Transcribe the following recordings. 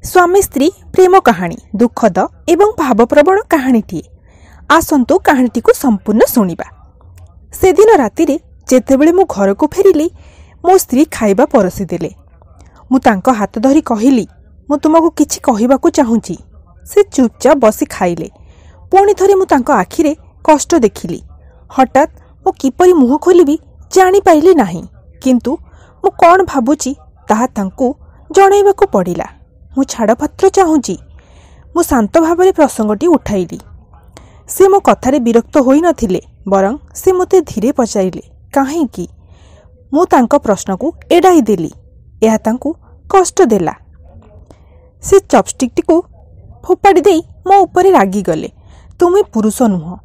स्वामी स्त्री प्रेम कहानी दुखद एवं भावप्रवण कहानीटीए। आसंतु कहानीटी को संपूर्ण शुणिबा। से दिन राति जेतेबेले मु घर को फेरिली मो स्त्री खाइबा परसी देले। मु तांको हाथ धरी कहिली मु तुमको किछि कहिबाकू चाहूची। से चुपचाप बसी खाइले। पुणी थरे मु तांको आखिरे कष्ट देखिली। हठात मु किपरि मुह खोलिबी जानि पाइली नाही, किंतु मु कोन भाबुची ताहा तांको जणाइबाकू पड़िला। मु छाड़पत्र चाहूची। मु शांत भावरे प्रसंगटी उठाइली। से मो कथारे विरक्त होई नथिले, बरं से मते धीरे पचारिले काहेकि मु तांको प्रश्न को एड़ाई देली। यह तांको कष्ट देला। से चपस्टिक को फोपाड़ी देई मो उपरे रागी गले। तुमे पुरुष नुह।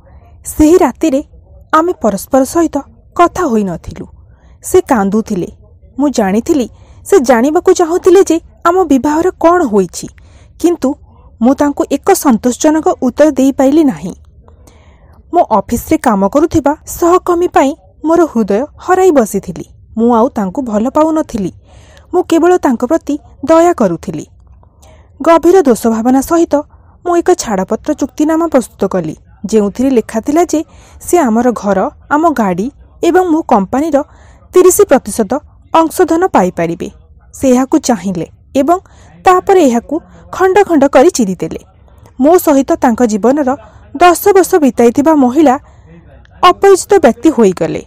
सेही रातिरे आमे परस्पर सहित कथा होई नथिलु। से कांदुथिले। मु जानिथिली से जानिबाकू चाहूथिले जे आम विवाहर कौन होईछि, किंतु मु तांको एक संतोषजनक उत्तर देई पाइली नाही। मो ऑफिस रे काम करुथिबा सहकर्मी पाई मोर हृदय हराई बसिथिली। मु आउ तांको भल पाउ नथिली। मु केवल तांको प्रति दया करुथिली। गभीर दोष भावना सहित मु एक छाड़पत्र चुक्तिनामा प्रस्तुत कली, जेउथिरे लेखा थिला जे से आमर घर, आम गाड़ी एवं मो कंपनीर 30% अंशधन पाई पारिबे। से एहाकू चाहिले एवं तापर एहाकू खंड खंड करी चिरी देले। मो सहित तांको जीवनर 10 वर्ष बिताइथिबा महिला अपरिचित व्यक्ति होई गले।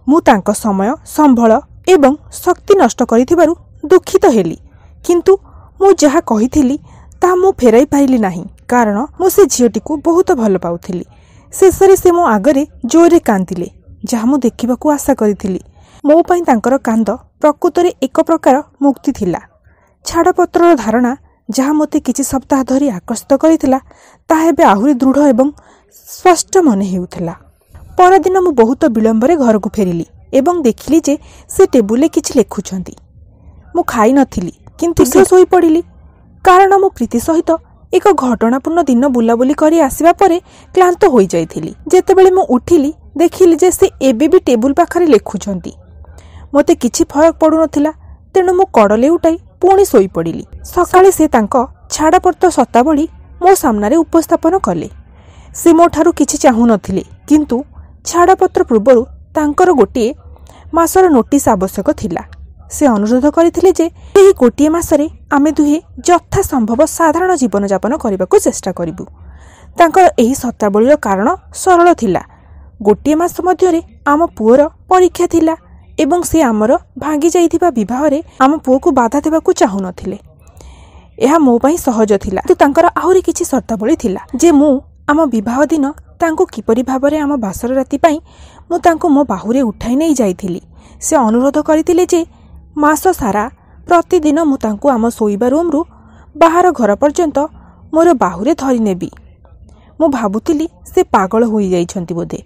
मु तांको समय, संबल एवं शक्ति नष्ट करिथिबारु दुखित हेली, किंतु मु जहा कहिथिली ता मु फेराई पाइली नाही, कारण मु से झियोटी को बहुत भल पाउथिली। शेषरे से मो आगरे जोरे कांदिले, जहा मु देखिबाकू आशा करिथिली। मो पई तांकर कांद प्रकृतरे एक प्रकार मुक्ति थिला। छाड़पत्रर धारणा जहा मते किछि सप्ताह धरी आकर्षित करिथिला, ताहा एबे आहुरी दृढ़ एवं स्पष्ट मने हेउथिला। परदिन मु बहुत विलंबरे घर को फेरिली एवं देखिली जे से टेबुले किछि लेखुछंती। मु खाई नथिली, किंतु से सोई पड़िली, कारण मु प्रीति सहित एक घटनापूर्ण दिन बुलाबुली करी आसिबा परे क्लांत होई जाइथिली। जेतेबेले मु उठिली देखिली जे से एबे भी टेबुल पाखरे लेखुछंती। मते किछि फरक पड़ु नथिला, तेणु मु कड़ले उठाई पुणी सोई पड़िली। सकाळे से तांको छाड़पत्र सत्तावली मो सामनारे उपस्थापन कले। से मो ठारू किछि चाहू नथिले, किंतु छाड़पत्र पूर्वरु तांकर गोटिए मासर नोटिस आवश्यक थिला। से अनुरोध करथिले जे एही गोटिए मासरे आमे दुहे यथा संभव साधारण जीवन यापन करबाकू चेष्टा करिबु। तांकर एही सत्तावलीर कारण सरल थिला। गोटिए मास मध्यरे आम पुअर परीक्षा थिला एवं से आमर भांगी जाइथिबा विवाहरे आम पुओ को बाधा देबाकू चाहू नथिले। एहा मो पई सहज थिला, तो तांकर आहुरी किछि शर्तावली थिला जे मु आम विवाह दिन तांको किपरि भाबरे आम बासर राति पई मु तांको मो बाहुरे उठाई नै जाइथिली। से अनुरोध करथिले जे मास सारा प्रतिदिन मु तांको आम सोइबा रूम रु बाहर घर पर्यंत मोर बाहुरे धरि नेबी। मु भाबुथिली से पागल होई जाइछंती बोधे।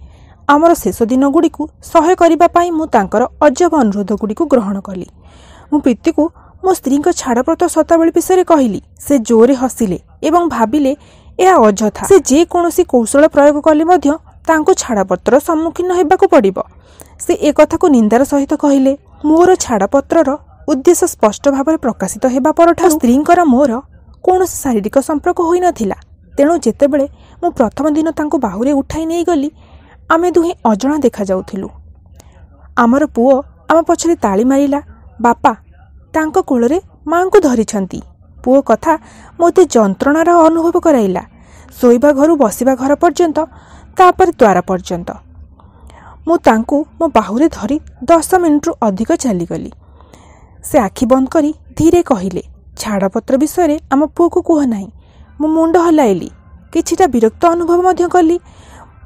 आमर शेष दिन गुड़ी को सहाय करिबा पाई मु तांकर अजब अनुरोध गुड़ी को ग्रहण कली। मु प्रीति को मो स्त्री छाड़पत्र शतावली विषय कहली। से जोरे हसिले एवं भाविले यह अଯଥା। से जे कोनोसी कौशल प्रयोग कले मध्य तांको छाड़पत्र सम्मुखीन हेबाकू पड़िबो। से ए कथा को निंदार सहित कहिले, मोर छाड़पत्रर उद्देश्य स्पष्ट भाव प्रकाशित हेबा परठारु स्त्रींकर मोर कोनोसी शारीरिक संपर्क होई नथिला। तेणु जेतेबेले मु प्रथम दिन तांको बाहुरे उठाई नै गली, आमे दुहे अजणा देखा जाउथिलु। आमर पुओ आम पछरे ताली मारिला। बापा तांको कोलरे मां को धरिछंती। पुओ कथा मोते जंत्रणार अनुभव कराइला। सोइबा घरु बसिबा घर पर्यंत, तापर द्वार पर्यंत। मु तांको मो बाहुरे धरी 10 मिनिट रु अधिक चली गली। से आखि बंद करी धीरे कहिले, छाड़पत्र विषय आम पुओ को कुह नाही। मु मुंड हलाइली, किछिटा विरक्त अनुभव मध्य कली।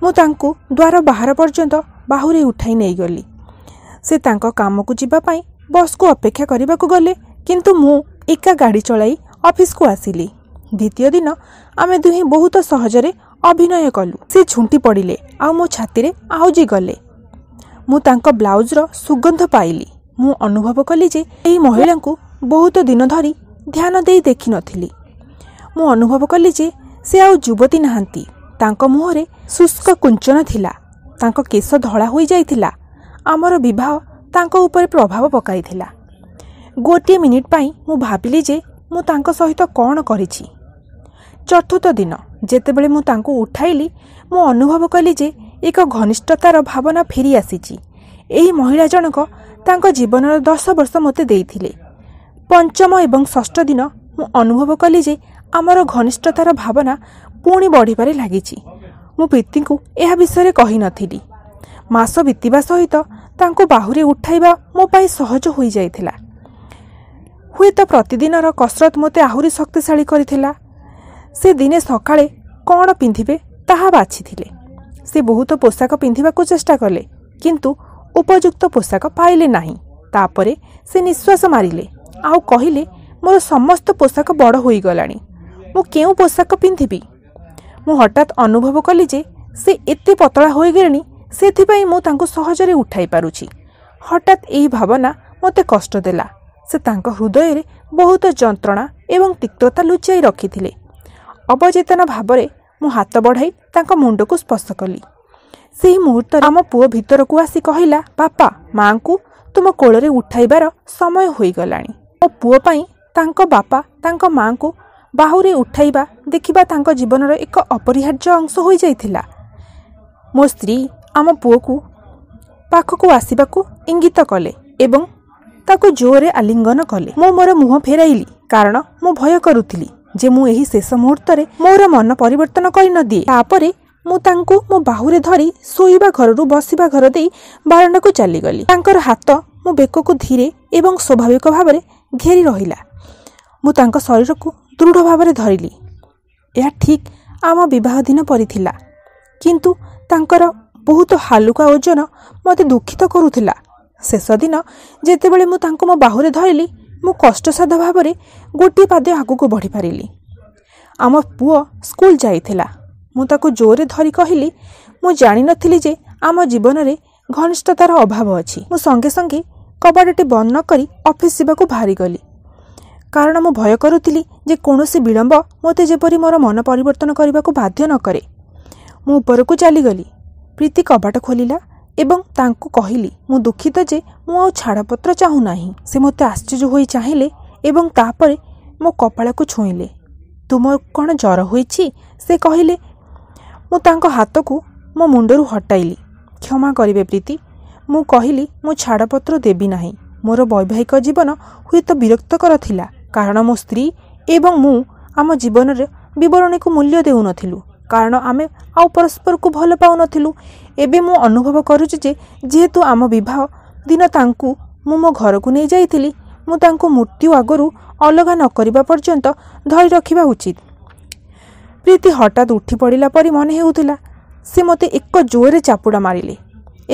मु तांको द्वार बाहर पर्यंत बाहुरे उठाई नै गली। से तांको काम को जिबा पाई बस को अपेक्षा करबा को गले, किंतु मु एका गाड़ी चलाई ऑफिस को आसिली। द्वितीय दिन आमे दुहे बहुत सहजरे अभिनय कलु। से झुंटी पड़िले आ मो छाती रे आउजी गले। मु तांको ब्लाउज रो सुगंध पाइली। मु अनुभव कली जे एही महिला को बहुत दिन धरी ध्यान देई देखि नथिली। मु अनुभव कली जे से आउ युवती नाहंती। तांको मुहरे शुष्क कुंचन थिला। तांको केश धड़ा होई जाइथिला। आमर विवाह तांको ऊपर प्रभाव पकाइथिला। गोटे मिनिट पाई मु भाबिली जे ମୁଁ ତାଙ୍କ ସହିତ କ'ଣ କରିଛି। ଚତୁର୍ଥ ଦିନ ଯେତେବେଳେ ମୁଁ ତାଙ୍କୁ ଉଠାଇଲି, ମୁଁ ଅନୁଭବ କଲି ଯେ ଏକ ଘନିଷ୍ଠତାର ଭାବନା ଫେରି ଆସିଛି। ଏହି ମହିଳା ଜଣକ ତାଙ୍କ ଜୀବନର 10 ବର୍ଷ ମୋତେ ଦେଇଥିଲେ। ପଞ୍ଚମ ଏବଂ ଷଷ୍ଠ ଦିନ ମୁଁ ଅନୁଭବ କଲି ଯେ ଆମର ଘନିଷ୍ଠତାର ଭାବନା ପୁଣି ବଢ଼ିବାରେ ଲାଗିଛି। ମୁଁ ପ୍ରୀତିଙ୍କୁ ଏହା ବିଷୟରେ କହିନଥିଲି। ମାସ ବିତିବା ସହିତ ତାଙ୍କୁ ବାହୁରେ ଉଠାଇବା ମୋ ପାଇଁ ସହଜ ହୋଇଯାଇଥିଲା। ହୁଏତ ପ୍ରତିଦିନର କସରତ ମୋତେ ଆହୁରି ଶକ୍ତିଶାଳୀ କରିଥିଲା। ସେ ଦିନେ ସକାଳେ କ'ଣ ପିନ୍ଧିବେ ତାହା ବାଛିଥିଲେ। ସେ ବହୁତ ପୋଷାକ ପିନ୍ଧିବାକୁ ଚେଷ୍ଟା କଲେ, କିନ୍ତୁ ଉପଯୁକ୍ତ ପୋଷାକ ପାଇଲେ ନାହିଁ। ତାପରେ ସେ ନିଶ୍ୱାସ ମାରିଲେ ଆଉ କହିଲେ, ମୋର ସମସ୍ତ ପୋଷାକ ବଡ଼ ହୋଇଗଲାଣି, ମୁଁ କେଉଁ ପୋଷାକ ପିନ୍ଧିବି? ମୁଁ ହଠାତ୍ ଅନୁଭବ କଲି ଯେ ସେ ଏତେ ପତଳା ହୋଇଗଲେଣି, ସେଥିପାଇଁ ମୁଁ ତାଙ୍କୁ ସହଜରେ ଉଠାଇ ପାରୁଛି। ହଠାତ୍ ଏହି ଭାବନା ମୋତେ କଷ୍ଟ ଦେଲା। ସେ ତାଙ୍କ ହୃଦୟରେ ବହୁତ ଯନ୍ତ୍ରଣା ଏବଂ ତିକ୍ତତା ଲୁଚାଇ ରଖିଥିଲେ। ଅବଚେତନ ଭାବରେ ମୁଁ ହାତ ବଢ଼ାଇ ତାଙ୍କ ମୁଣ୍ଡକୁ ସ୍ପର୍ଶ କଲି। ସେହି ମୁହୂର୍ତ୍ତରେ ଆମ ପୁଅ ଭିତରକୁ ଆସି କହିଲା, ବାପା, ମାଆଙ୍କୁ ତୁମ କୋଳରେ ଉଠାଇବାର ସମୟ ହୋଇଗଲାଣି। ମୋ ପୁଅ ପାଇଁ ତାଙ୍କ ବାପା ତାଙ୍କ ମାଆଙ୍କୁ ବାହୁରେ ଉଠାଇବା ଦେଖିବା ତାଙ୍କ ଜୀବନର ଏକ ଅପରିହାର୍ଯ୍ୟ ଅଂଶ ହୋଇଯାଇଥିଲା। ମୋ ସ୍ତ୍ରୀ ଆମ ପୁଅକୁ ପାଖକୁ ଆସିବାକୁ ଇଙ୍ଗିତ କଲେ ଏବଂ ତାକୁ ଜୋରରେ ଆଲିଙ୍ଗନ କଲେ। ମୁଁ ମୋର ମୁହଁ ଫେରାଇଲି, କାରଣ ମୁଁ ଭୟ କରୁଥିଲି ଯେ ମୁଁ ଏହି ଶେଷ ମୁହୂର୍ତ୍ତରେ ମୋର ମନ ପରିବର୍ତ୍ତନ କରିନଦିଏ। ତାପରେ ମୁଁ ତାଙ୍କୁ ମୋ ବାହୁରେ ଧରି ଶୋଇବା ଘରରୁ ବସିବା ଘର ଦେଇ ବାରଣ୍ଡାକୁ ଚାଲିଗଲି। ତାଙ୍କର ହାତ ମୋ ବେକକୁ ଧୀରେ ଏବଂ ସ୍ୱାଭାବିକ ଭାବରେ ଘେରି ରହିଲା। ମୁଁ ତାଙ୍କ ଶରୀରକୁ ଦୃଢ଼ ଭାବରେ ଧରିଲି। ଏହା ଠିକ୍ ଆମ ବିବାହ ଦିନ ପରି ଥିଲା, କିନ୍ତୁ ତାଙ୍କର ବହୁତ ହାଲୁକା ଓଜନ ମୋତେ ଦୁଃଖିତ କରୁଥିଲା। ଶେଷ ଦିନ ଯେତେବେଳେ ମୁଁ ତାଙ୍କୁ ମୋ ବାହୁରେ ଧରିଲି, ମୁଁ କଷ୍ଟସାଧ୍ୟ ଭାବରେ ଗୋଟିଏ ପାଦ ଆଗକୁ ବଢ଼ିପାରିଲି। ଆମ ପୁଅ ସ୍କୁଲ ଯାଇଥିଲା। ମୁଁ ତାକୁ ଜୋରରେ ଧରି କହିଲି, ମୁଁ ଜାଣିନଥିଲି ଯେ ଆମ ଜୀବନରେ ଘନିଷ୍ଠତାର ଅଭାବ ଅଛି। ମୁଁ ସଙ୍ଗେ ସଙ୍ଗେ କବାଟଟି ବନ୍ଦ ନ କରି ଅଫିସ୍ ଯିବାକୁ ବାହାରିଗଲି, କାରଣ ମୁଁ ଭୟ କରୁଥିଲି ଯେ କୌଣସି ବିଳମ୍ବ ମୋତେ ଯେପରି ମୋର ମନ ପରିବର୍ତ୍ତନ କରିବାକୁ ବାଧ୍ୟ ନ କରେ। ମୁଁ ଉପରକୁ ଚାଲିଗଲି। ପ୍ରୀତି କବାଟ ଖୋଲିଲା ଏବଂ ତାଙ୍କୁ କହିଲି, ମୁଁ ଦୁଃଖିତ ଯେ ମୁଁ ଆଉ ଛାଡ଼ପତ୍ର ଚାହୁଁନାହିଁ। ସେ ମୋତେ ଆଶ୍ଚର୍ଯ୍ୟ ହୋଇ ଚାହିଁଲେ ଏବଂ ତାପରେ ମୋ କପାଳକୁ ଛୁଇଁଲେ। ତୁମର କ'ଣ ଜ୍ୱର ହୋଇଛି? ସେ କହିଲେ। ମୁଁ ତାଙ୍କ ହାତକୁ ମୋ ମୁଣ୍ଡରୁ ହଟାଇଲି। କ୍ଷମା କରିବେ ପ୍ରୀତି, ମୁଁ କହିଲି, ମୁଁ ଛାଡ଼ପତ୍ର ଦେବି ନାହିଁ। ମୋର ବୈବାହିକ ଜୀବନ ହୁଏତ ବିରକ୍ତକର ଥିଲା, କାରଣ ମୋ ସ୍ତ୍ରୀ ଏବଂ ମୁଁ ଆମ ଜୀବନର ବିବରଣୀକୁ ମୂଲ୍ୟ ଦେଉନଥିଲୁ, କାରଣ ଆମେ ଆଉ ପରସ୍ପରକୁ ଭଲ ପାଉନଥିଲୁ। ଏବେ ମୁଁ ଅନୁଭବ କରୁଛି ଯେ ଯେହେତୁ ଆମ ବିବାହ ଦିନ ତାଙ୍କୁ ମୁଁ ମୋ ଘରକୁ ନେଇଯାଇଥିଲି, ମୁଁ ତାଙ୍କୁ ମୃତ୍ୟୁ ଆଗରୁ ଅଲଗା ନ କରିବା ପର୍ଯ୍ୟନ୍ତ ଧରି ରଖିବା ଉଚିତ। ପ୍ରୀତି ହଠାତ୍ ଉଠି ପଡ଼ିଲା ପରି ମନେ ହେଉଥିଲା। ସେ ମୋତେ ଏକ ଜୋରରେ ଚାପୁଡ଼ା ମାରିଲେ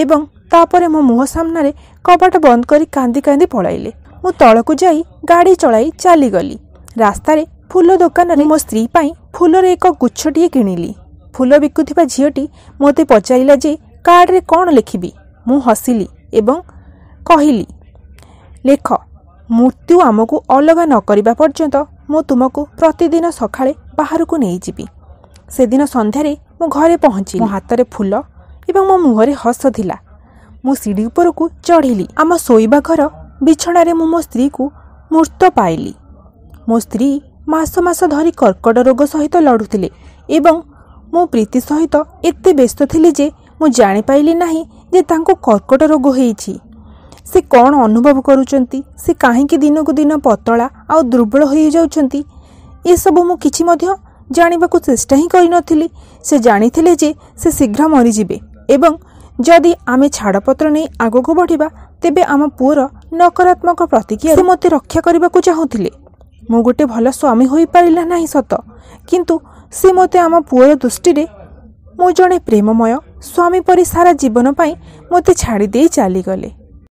ଏବଂ ତାପରେ ମୋ ମୁହଁ ସାମ୍ନାରେ କବାଟ ବନ୍ଦ କରି କାନ୍ଦି କାନ୍ଦି ପଳାଇଲେ। ମୁଁ ତଳକୁ ଯାଇ ଗାଡ଼ି ଚଳାଇ ଚାଲିଗଲି। ରାସ୍ତାରେ ଫୁଲ ଦୋକାନରେ ମୋ ସ୍ତ୍ରୀ ପାଇଁ ଫୁଲର ଏକ ଗୁଚ୍ଛଟିଏ କିଣିଲି। ଫୁଲ ବିକୁଥିବା ଝିଅଟି ମୋତେ ପଚାରିଲା ଯେ କାର୍ଡ଼ରେ କ'ଣ ଲେଖିବି। ମୁଁ ହସିଲି ଏବଂ କହିଲି, ଲେଖ, ମୃତ୍ୟୁ ଆମକୁ ଅଲଗା ନ କରିବା ପର୍ଯ୍ୟନ୍ତ ମୁଁ ତୁମକୁ ପ୍ରତିଦିନ ସକାଳେ ବାହାରକୁ ନେଇଯିବି। ସେଦିନ ସନ୍ଧ୍ୟାରେ ମୁଁ ଘରେ ପହଞ୍ଚିଲି। ମୋ ହାତରେ ଫୁଲ ଏବଂ ମୋ ମୁହଁରେ ହସ ଥିଲା। ମୁଁ ସିଡ଼ି ଉପରକୁ ଚଢ଼ିଲି। ଆମ ଶୋଇବା ଘର ବିଛଣାରେ ମୁଁ ମୋ ସ୍ତ୍ରୀକୁ ମୃତ ପାଇଲି। ମୋ ସ୍ତ୍ରୀ ମାସ ମାସ ଧରି କର୍କଟ ରୋଗ ସହିତ ଲଢ଼ୁଥିଲେ ଏବଂ ମୁଁ ପ୍ରୀତି ସହିତ ଏତେ ବ୍ୟସ୍ତ ଥିଲି ଯେ ମୁଁ ଜାଣିପାରିଲି ନାହିଁ ଯେ ତାଙ୍କୁ କର୍କଟ ରୋଗ ହେଇଛି। ସେ କ'ଣ ଅନୁଭବ କରୁଛନ୍ତି, ସେ କାହିଁକି ଦିନକୁ ଦିନ ପତଳା ଆଉ ଦୁର୍ବଳ ହୋଇଯାଉଛନ୍ତି, ଏସବୁ ମୁଁ କିଛି ମଧ୍ୟ ଜାଣିବାକୁ ଚେଷ୍ଟା ହିଁ କରିନଥିଲି। ସେ ଜାଣିଥିଲେ ଯେ ସେ ଶୀଘ୍ର ମରିଯିବେ ଏବଂ ଯଦି ଆମେ ଛାଡ଼ପତ୍ର ନେଇ ଆଗକୁ ବଢ଼ିବା, ତେବେ ଆମ ପୁଅର ନକାରାତ୍ମକ ପ୍ରତିକ୍ରିୟା ସେ ମୋତେ ରକ୍ଷା କରିବାକୁ ଚାହୁଁଥିଲେ। ମୁଁ ଗୋଟେ ଭଲ ସ୍ୱାମୀ ହୋଇପାରିଲା ନାହିଁ ସତ, କିନ୍ତୁ ସେ ମୋତେ ଆମ ପୁଅର ଦୃଷ୍ଟିରେ ମୁଁ ଜଣେ ପ୍ରେମମୟ ସ୍ୱାମୀ ପରି ସାରା ଜୀବନ ପାଇଁ ମୋତେ ଛାଡ଼ି ଦେଇ ଚାଲିଗଲେ।